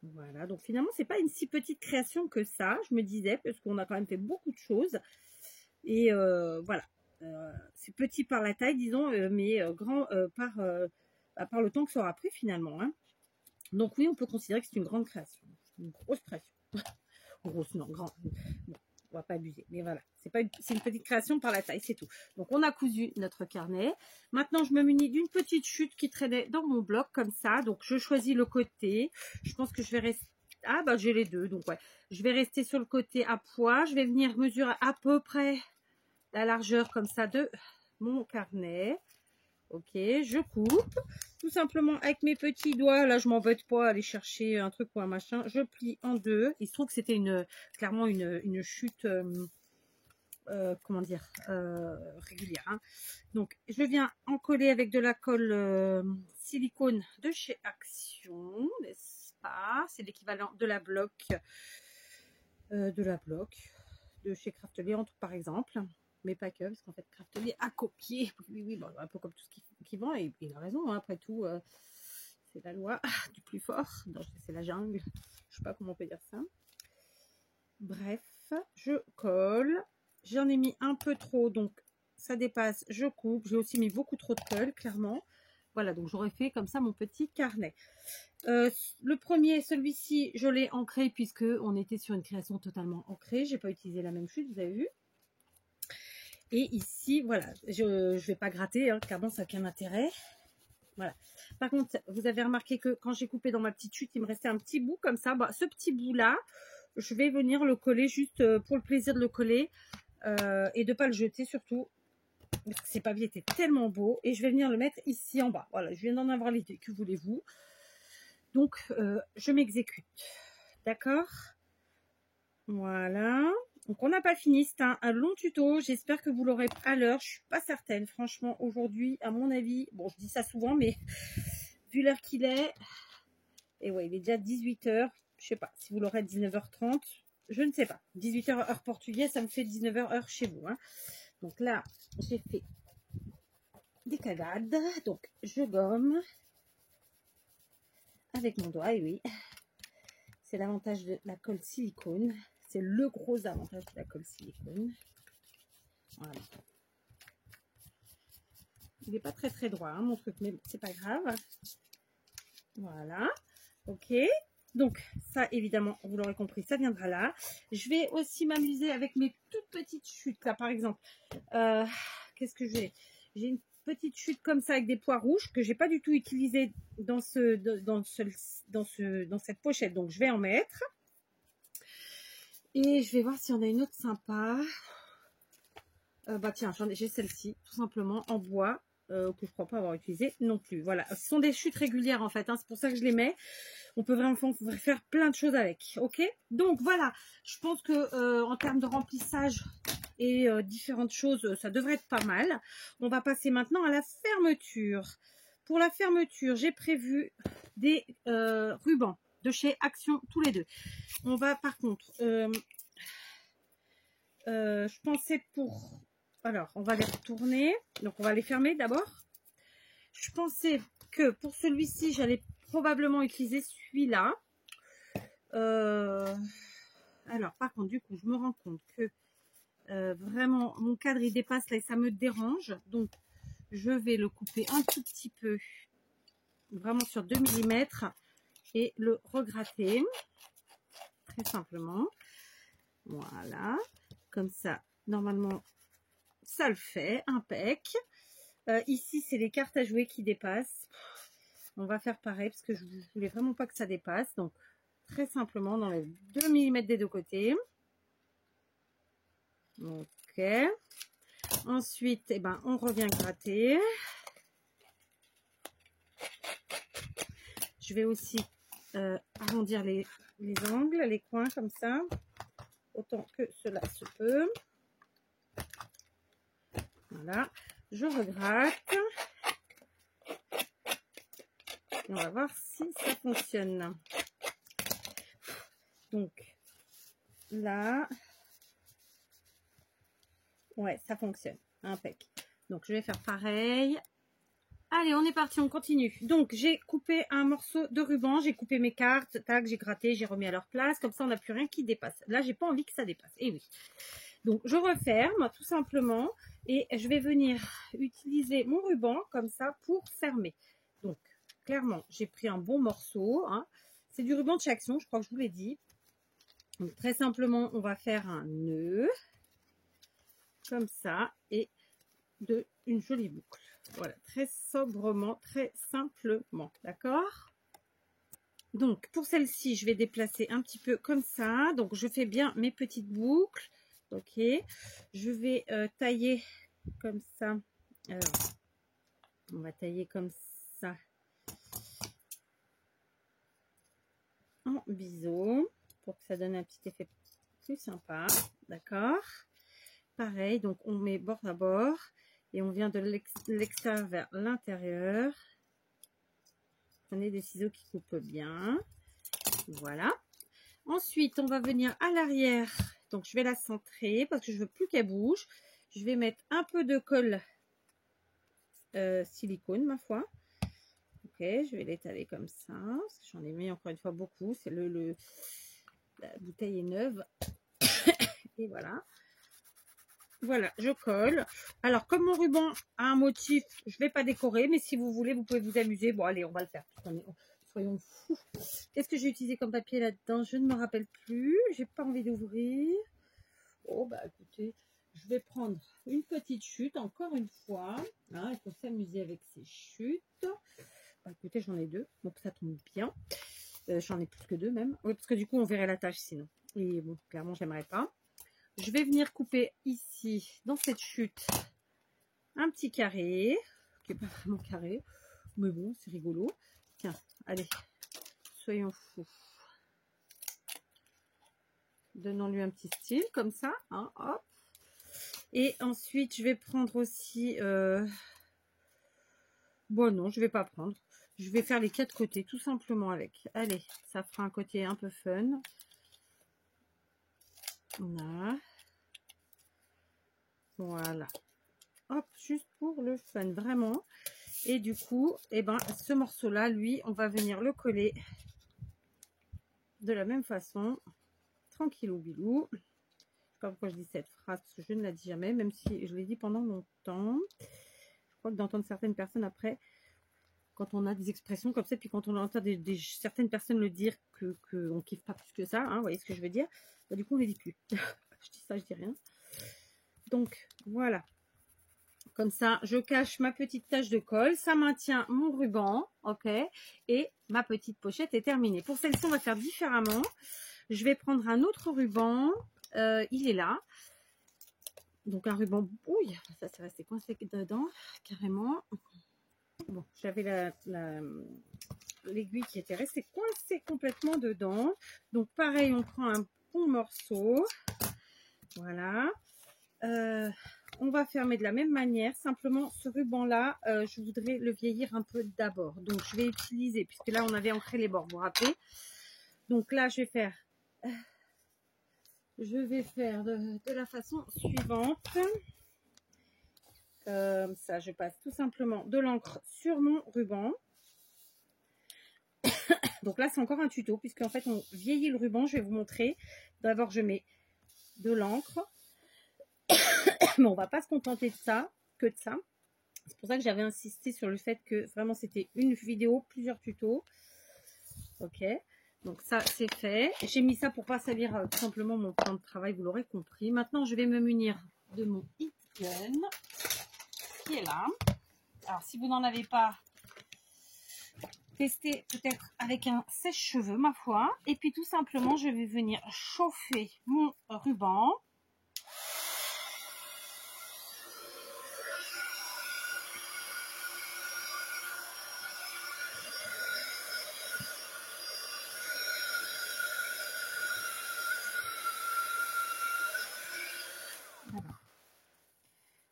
Voilà, donc finalement c'est pas une si petite création que ça, je me disais, parce qu'on a quand même fait beaucoup de choses. Et voilà, c'est petit par la taille, disons, mais grand par le temps que ça aura pris finalement. Hein. Donc oui, on peut considérer que c'est une grande création, une grosse création. Grosse, non, grande. Bon, on va pas abuser, mais voilà, c'est une petite création par la taille, c'est tout. Donc on a cousu notre carnet. Maintenant, je me munis d'une petite chute qui traînait dans mon bloc comme ça. Donc je choisis le côté. Je pense que je vais rester. Ah bah j'ai les deux, donc ouais. Je vais rester sur le côté à poids. Je vais venir mesurer à peu près la largeur comme ça de mon carnet. Ok, je coupe tout simplement avec mes petits doigts. Là, je m'embête pas à aller chercher un truc ou un machin. Je plie en deux. Il se trouve que c'était clairement une chute, comment dire, régulière. Hein. Donc, je viens en coller avec de la colle silicone de chez Action, n'est-ce pas? C'est l'équivalent de la bloc, de chez Craftelier, par exemple. Mais pas que, parce qu'en fait, Craftelier a copié. Oui, bon, un peu comme tout ce qui vend, et il a raison, hein, après tout, c'est la loi du plus fort. C'est la jungle, je sais pas comment on peut dire ça. Bref, je colle. J'en ai mis un peu trop, donc ça dépasse, je coupe. J'ai aussi mis beaucoup trop de colle, clairement. Voilà, donc j'aurais fait comme ça mon petit carnet. Le premier, celui-ci, je l'ai ancré puisque on était sur une création totalement ancrée. J'ai pas utilisé la même chute, vous avez vu. Et ici, voilà, je vais pas gratter, hein, clairement, ça n'a aucun intérêt. Voilà. Par contre, vous avez remarqué que quand j'ai coupé dans ma petite chute, il me restait un petit bout comme ça. Bah, ce petit bout-là, je vais venir le coller juste pour le plaisir de le coller et de ne pas le jeter surtout. Parce que ces papiers étaient tellement beaux. Et je vais venir le mettre ici en bas. Voilà, je viens d'en avoir l'idée. Que voulez-vous? Donc, je m'exécute. D'accord? Voilà. Donc, on n'a pas fini. C'est un long tuto. J'espère que vous l'aurez à l'heure. Je suis pas certaine. Franchement, aujourd'hui, à mon avis, bon, je dis ça souvent, mais vu l'heure qu'il est, et ouais, il est déjà 18 h. Je sais pas si vous l'aurez à 19 h 30. Je ne sais pas. 18 h heure portugaise, ça me fait 19 h heure chez vous. Hein. Donc là, j'ai fait des cagades. Donc, je gomme avec mon doigt. Et oui, c'est l'avantage de la colle silicone. C'est le gros avantage de la colle silicone. Voilà. Il n'est pas très droit, hein, mon truc, mais c'est pas grave. Voilà. Ok. Donc, ça, évidemment, vous l'aurez compris, ça viendra là. Je vais aussi m'amuser avec mes toutes petites chutes, là, par exemple. Qu'est-ce que j'ai? J'ai une petite chute comme ça avec des pois rouges que j'ai pas du tout utilisé dans cette pochette. Donc, je vais en mettre. Et je vais voir s'il y en a une autre sympa. Bah tiens, j'ai celle-ci, tout simplement, en bois, que je crois pas avoir utilisé non plus. Voilà, ce sont des chutes régulières en fait, hein, c'est pour ça que je les mets. On peut vraiment faire plein de choses avec, ok? Donc voilà, je pense que en termes de remplissage et différentes choses, ça devrait être pas mal. On va passer maintenant à la fermeture. Pour la fermeture, j'ai prévu des rubans de chez Action, tous les deux. On va par contre, je pensais pour... Alors, on va les retourner. Donc, on va les fermer d'abord. Je pensais que pour celui-ci, j'allais probablement utiliser celui-là. Alors, par contre, du coup, je me rends compte que vraiment, mon cadre, il dépasse là et ça me dérange. Donc, je vais le couper un tout petit peu, vraiment sur 2 mm et le regratter. Très simplement. Voilà. Comme ça, normalement, ça le fait, impec. Ici, c'est les cartes à jouer qui dépassent. On va faire pareil parce que je voulais vraiment pas que ça dépasse. Donc, très simplement, on enlève 2 mm des deux côtés. Ok. Ensuite, eh ben, on revient gratter. Je vais aussi arrondir les angles, les coins comme ça. Autant que cela se peut. Voilà, je regratte. Et on va voir si ça fonctionne. Donc, là, Ouais, ça fonctionne. Impec. Donc, je vais faire pareil. Allez, on est parti, on continue. Donc, j'ai coupé un morceau de ruban, j'ai coupé mes cartes, tac, j'ai gratté, j'ai remis à leur place. Comme ça, on n'a plus rien qui dépasse. Là, j'ai pas envie que ça dépasse. Et oui. Donc, je referme tout simplement et je vais venir utiliser mon ruban comme ça pour fermer. Donc, clairement, j'ai pris un bon morceau. Hein. C'est du ruban de chez Action, je crois que je vous l'ai dit. Donc, très simplement, on va faire un nœud comme ça et une jolie boucle. Voilà, très sobrement, très simplement, d'accord? Donc, pour celle-ci, je vais déplacer un petit peu comme ça. Donc, je fais bien mes petites boucles. Ok. Je vais tailler comme ça. Alors, on va tailler comme ça. En biseau. Pour que ça donne un petit effet plus sympa. D'accord? Pareil, donc on met bord à bord. Et on vient de l'extérieur vers l'intérieur. Prenez des ciseaux qui coupent bien. Voilà. Ensuite, on va venir à l'arrière. Donc, je vais la centrer parce que je veux plus qu'elle bouge. Je vais mettre un peu de colle silicone, ma foi. Ok, je vais l'étaler comme ça. J'en ai mis encore une fois beaucoup. C'est la bouteille est neuve. Et voilà. Voilà, je colle. Alors, comme mon ruban a un motif, je ne vais pas décorer, mais si vous voulez, vous pouvez vous amuser. Bon, allez, on va le faire. Soyons fous. Qu'est-ce que j'ai utilisé comme papier là-dedans? Je ne me rappelle plus. J'ai pas envie d'ouvrir. Oh, bah écoutez, je vais prendre une petite chute, encore une fois. Hein, il faut s'amuser avec ces chutes. Bah, écoutez, j'en ai deux, donc ça tombe bien. J'en ai plus que deux même. Oui, parce que du coup, on verrait la tâche sinon. Et bon, clairement, j'aimerais pas. Je vais venir couper ici, dans cette chute, un petit carré, qui n'est pas vraiment carré, mais bon, c'est rigolo. Tiens, allez, soyons fous. Donnons-lui un petit style, comme ça, hein, hop. Et ensuite, je vais prendre aussi... Bon, non, je vais pas prendre. Je vais faire les 4 côtés, tout simplement avec. Allez, ça fera un côté un peu fun. Voilà. Voilà. Hop, juste pour le fun, vraiment. Et du coup, eh ben, ce morceau-là, lui, on va venir le coller de la même façon. Tranquillou bilou. Je sais pas pourquoi je dis cette phrase, parce que je ne la dis jamais, même si je l'ai dit pendant longtemps. Je crois que d'entendre certaines personnes après, quand on a des expressions comme ça, puis quand on entend certaines personnes le dire qu'on kiffe pas plus que ça, hein, vous voyez ce que je veux dire, bah, du coup on les dit plus. Je dis ça, je dis rien. Donc voilà, comme ça je cache ma petite tache de colle, ça maintient mon ruban, ok, et ma petite pochette est terminée. Pour celle-ci on va faire différemment. Je vais prendre un autre ruban, il est là, donc un ruban, ouille, ça s'est resté coincé dedans carrément. Bon, j'avais l'aiguille qui était restée coincée complètement dedans. Donc pareil, on prend un bon morceau. Voilà. On va fermer de la même manière. Simplement, ce ruban-là, je voudrais le vieillir un peu d'abord. Donc je vais utiliser, puisque là on avait ancré les bords, vous vous rappelez. Donc là, je vais faire de la façon suivante. Comme ça, je passe tout simplement de l'encre sur mon ruban. Donc là, c'est encore un tuto, puisque en fait, on vieillit le ruban. Je vais vous montrer. D'abord, je mets de l'encre. Mais on va pas se contenter de ça, que de ça. C'est pour ça que j'avais insisté sur le fait que vraiment, c'était une vidéo, plusieurs tutos. Ok. Donc ça, c'est fait. J'ai mis ça pour pas salir tout simplement mon plan de travail, vous l'aurez compris. Maintenant, je vais me munir de mon heat gun, qui est là. Alors, si vous n'en avez pas, tester peut-être avec un sèche-cheveux, ma foi. Et puis tout simplement, je vais venir chauffer mon ruban. Voilà.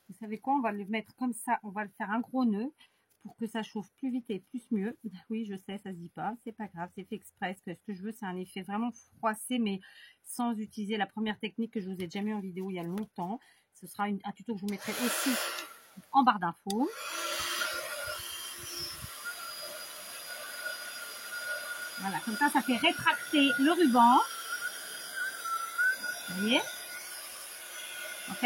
Vous savez quoi, on va le mettre comme ça, on va le faire un gros nœud pour que ça chauffe plus vite et plus mieux. Oui, je sais, ça se dit pas, c'est pas grave, c'est fait exprès. Ce que je veux, c'est un effet vraiment froissé, mais sans utiliser la première technique que je vous ai déjà mis en vidéo il y a longtemps. Ce sera un tuto que je vous mettrai aussi en barre d'infos. Voilà, comme ça fait rétracter le ruban. Vous voyez? Ok?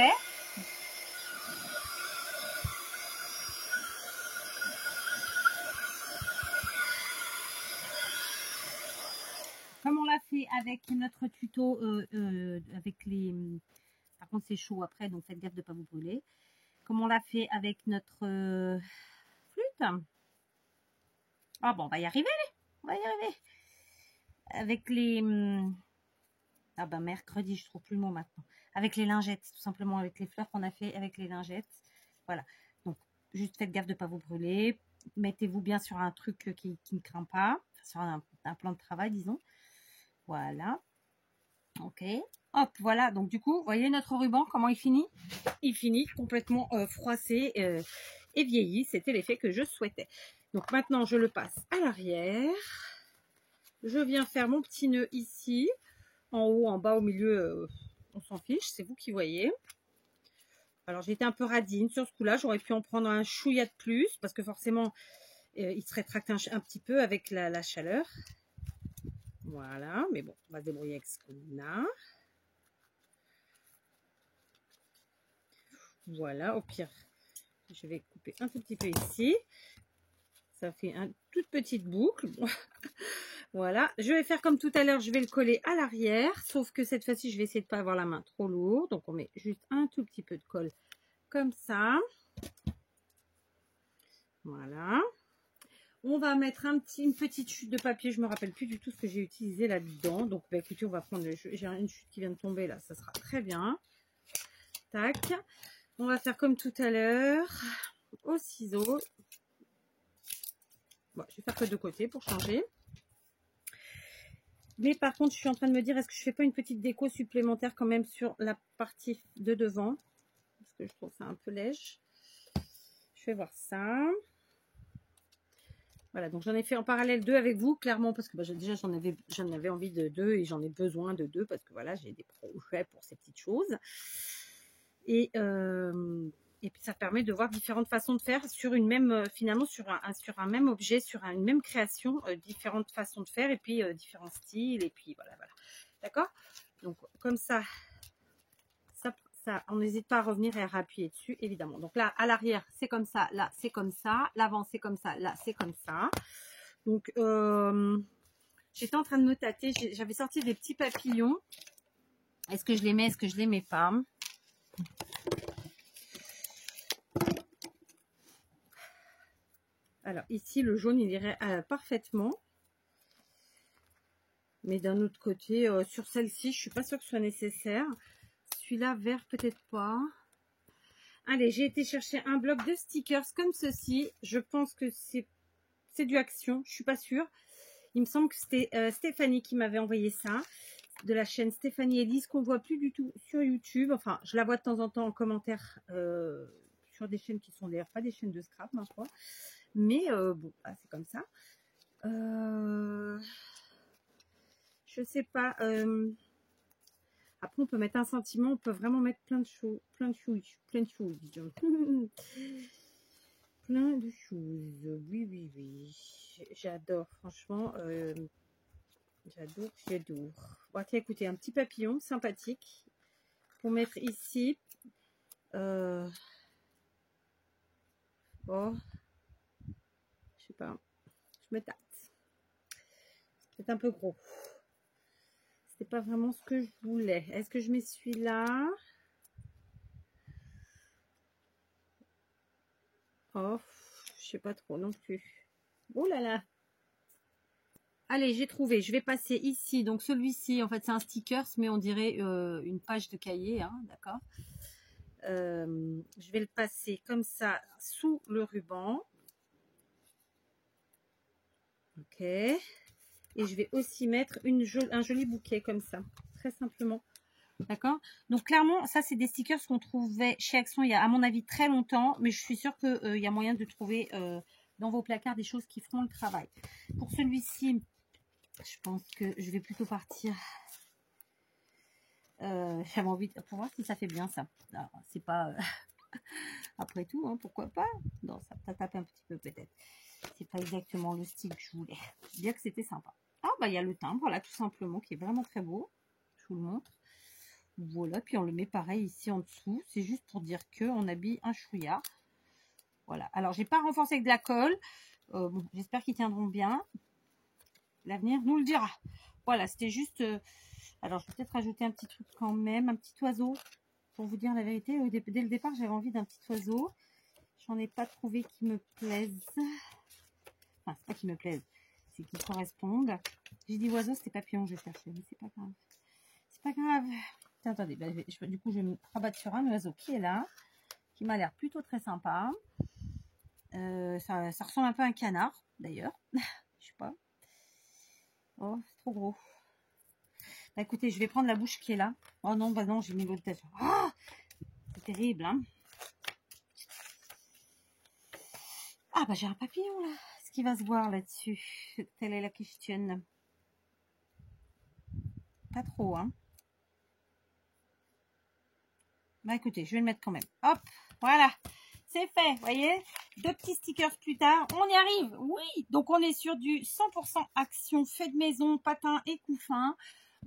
Comme on l'a fait avec notre tuto, avec les... Par contre, c'est chaud après, donc faites gaffe de ne pas vous brûler. Comme on l'a fait avec notre flûte. Ah bon, on va y arriver, on va y arriver. Avec les... Ah ben, mercredi, je trouve plus le mot maintenant. Avec les lingettes, tout simplement, avec les fleurs qu'on a fait avec les lingettes. Voilà. Donc, juste faites gaffe de ne pas vous brûler. Mettez-vous bien sur un truc qui ne craint pas. Sur un plan de travail, disons. Voilà. Ok. Hop, voilà. Donc, du coup, vous voyez notre ruban, comment il finit? Il finit complètement froissé et vieilli. C'était l'effet que je souhaitais. Donc, maintenant, je le passe à l'arrière. Je viens faire mon petit nœud ici. En haut, en bas, au milieu, on s'en fiche. C'est vous qui voyez. Alors, j'ai été un peu radine sur ce coup-là. J'aurais pu en prendre un chouïa de plus parce que forcément, il se rétracte un petit peu avec la chaleur. Voilà. Mais bon, on va se débrouiller avec ce qu'on a. Voilà. Au pire, je vais couper un tout petit peu ici. Ça fait une toute petite boucle. Voilà. Je vais faire comme tout à l'heure. Je vais le coller à l'arrière. Sauf que cette fois-ci, je vais essayer de ne pas avoir la main trop lourde. Donc, on met juste un tout petit peu de colle comme ça. Voilà. On va mettre une petite chute de papier. Je ne me rappelle plus du tout ce que j'ai utilisé là-dedans. Donc, bah, écoutez, on va prendre j'ai une chute qui vient de tomber là. Ça sera très bien. Tac. On va faire comme tout à l'heure. Au ciseau. Bon, je vais faire que de côté pour changer. Mais par contre, je suis en train de me dire, est-ce que je fais pas une petite déco supplémentaire quand même sur la partie de devant? Parce que je trouve ça un peu léger. Je vais voir ça. Voilà, donc j'en ai fait en parallèle deux avec vous, clairement, parce que bah, déjà j'en avais envie de deux et j'en ai besoin de deux parce que voilà, j'ai des projets pour ces petites choses. Et puis ça permet de voir différentes façons de faire sur une même, finalement sur un même objet, sur une même création, différentes façons de faire et puis différents styles et puis voilà. D'accord? Donc comme ça, on n'hésite pas à revenir et à appuyer dessus, évidemment. Donc là, à l'arrière, c'est comme ça, là, c'est comme ça, l'avant, c'est comme ça, là, c'est comme ça. Donc, j'étais en train de me tâter, j'avais sorti des petits papillons. Est-ce que je les mets, est-ce que je les mets pas? Alors, ici, le jaune, il irait parfaitement. Mais d'un autre côté, sur celle-ci, je suis pas sûre que ce soit nécessaire. Celui-là, vert, peut-être pas. Allez, j'ai été chercher un bloc de stickers comme ceci. Je pense que c'est du Action, je suis pas sûre. Il me semble que c'était Stéphanie qui m'avait envoyé ça, de la chaîne Stéphanie Elise, qu'on voit plus du tout sur YouTube. Enfin, je la vois de temps en temps en commentaire sur des chaînes qui sont d'ailleurs pas des chaînes de scrap, ma foi. Mais bon, bah, c'est comme ça. Je sais pas. Après, on peut mettre un sentiment, on peut vraiment mettre plein de choses, plein de choses. Plein de choses, oui. J'adore, franchement. J'adore. Bon, tiens, écoutez, un petit papillon sympathique pour mettre ici. Bon, je sais pas. Je me tâte. C'est un peu gros. C'était pas vraiment ce que je voulais. Est-ce que je mets celui-là? Oh, je sais pas trop non plus. Oh là là. Allez, j'ai trouvé. Je vais passer ici. Donc celui-ci, en fait, c'est un stickers, mais on dirait une page de cahier, hein, d'accord. Je vais le passer comme ça sous le ruban. Ok. Et je vais aussi mettre un joli bouquet comme ça, très simplement. D'accord? Donc clairement, ça c'est des stickers qu'on trouvait chez Action il y a à mon avis très longtemps, mais je suis sûre qu'il y a moyen de trouver dans vos placards des choses qui feront le travail. Pour celui-ci, je pense que je vais plutôt partir J'avais envie de... Pour voir si ça fait bien ça. C'est pas... Après tout, hein, pourquoi pas. Non, ça tape un petit peu peut-être. C'est pas exactement le style que je voulais. Bien que c'était sympa. Ah bah il y a le timbre, voilà, tout simplement, qui est vraiment très beau. Je vous le montre. Voilà, puis on le met pareil ici en dessous. C'est juste pour dire que on habille un chouïa. Voilà. Alors j'ai pas renforcé avec de la colle. Bon, j'espère qu'ils tiendront bien. L'avenir nous le dira. Voilà, c'était juste... alors, je vais peut-être rajouter un petit truc quand même, un petit oiseau. Pour vous dire la vérité, dès le départ, j'avais envie d'un petit oiseau. J'en ai pas trouvé qui me plaise. Enfin, c'est pas qui me plaise, c'est qui correspondent. J'ai dit oiseau, c'était papillon, je cherchais, mais c'est pas grave. C'est pas grave. Tiens, attendez, bah, du coup, je vais me rabattre sur un oiseau qui est là, qui m'a l'air plutôt très sympa. Ça ressemble un peu à un canard, d'ailleurs. Je sais pas. Oh, c'est trop gros. Bah, écoutez, je vais prendre la bouche qui est là. Oh non, bah non, j'ai mis l'autre tête. Oh, c'est terrible, hein. Ah bah j'ai un papillon là. Ce qui va se voir là-dessus. Telle est la question. Pas trop, hein. Bah écoutez, je vais le mettre quand même. Hop, voilà. C'est fait, voyez. 2 petits stickers plus tard, on y arrive. Oui, donc on est sur du 100% action, fait de maison, patin et couffin.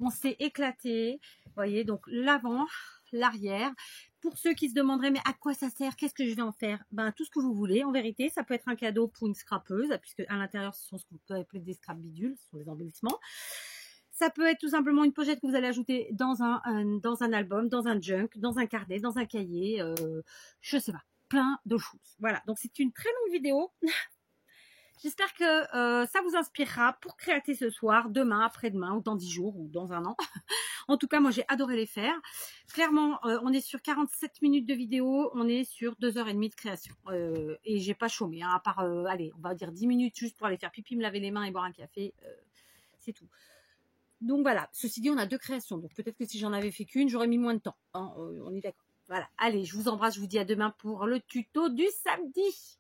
On s'est éclaté. Voyez, donc l'avant, l'arrière. Pour ceux qui se demanderaient, mais à quoi ça sert? Qu'est-ce que je vais en faire? Ben, tout ce que vous voulez. En vérité, ça peut être un cadeau pour une scrapeuse, puisque à l'intérieur, ce sont ce qu'on peut appeler des scrap bidules, ce sont des embellissements. Ça peut être tout simplement une pochette que vous allez ajouter dans un album, dans un junk, dans un carnet, dans un cahier, je sais pas, plein de choses. Voilà, donc c'est une très longue vidéo. J'espère que ça vous inspirera pour créater ce soir, demain, après-demain, ou dans 10 jours, ou dans un an. En tout cas, moi, j'ai adoré les faire. Clairement, on est sur 47 minutes de vidéo, on est sur 2h30 de création. Et j'ai pas chômé, hein, à part, allez, on va dire 10 minutes juste pour aller faire pipi, me laver les mains et boire un café. C'est tout. Donc voilà, ceci dit, on a 2 créations. Donc peut-être que si j'en avais fait qu'une, j'aurais mis moins de temps. Hein, on est d'accord. Voilà, allez, je vous embrasse, je vous dis à demain pour le tuto du samedi.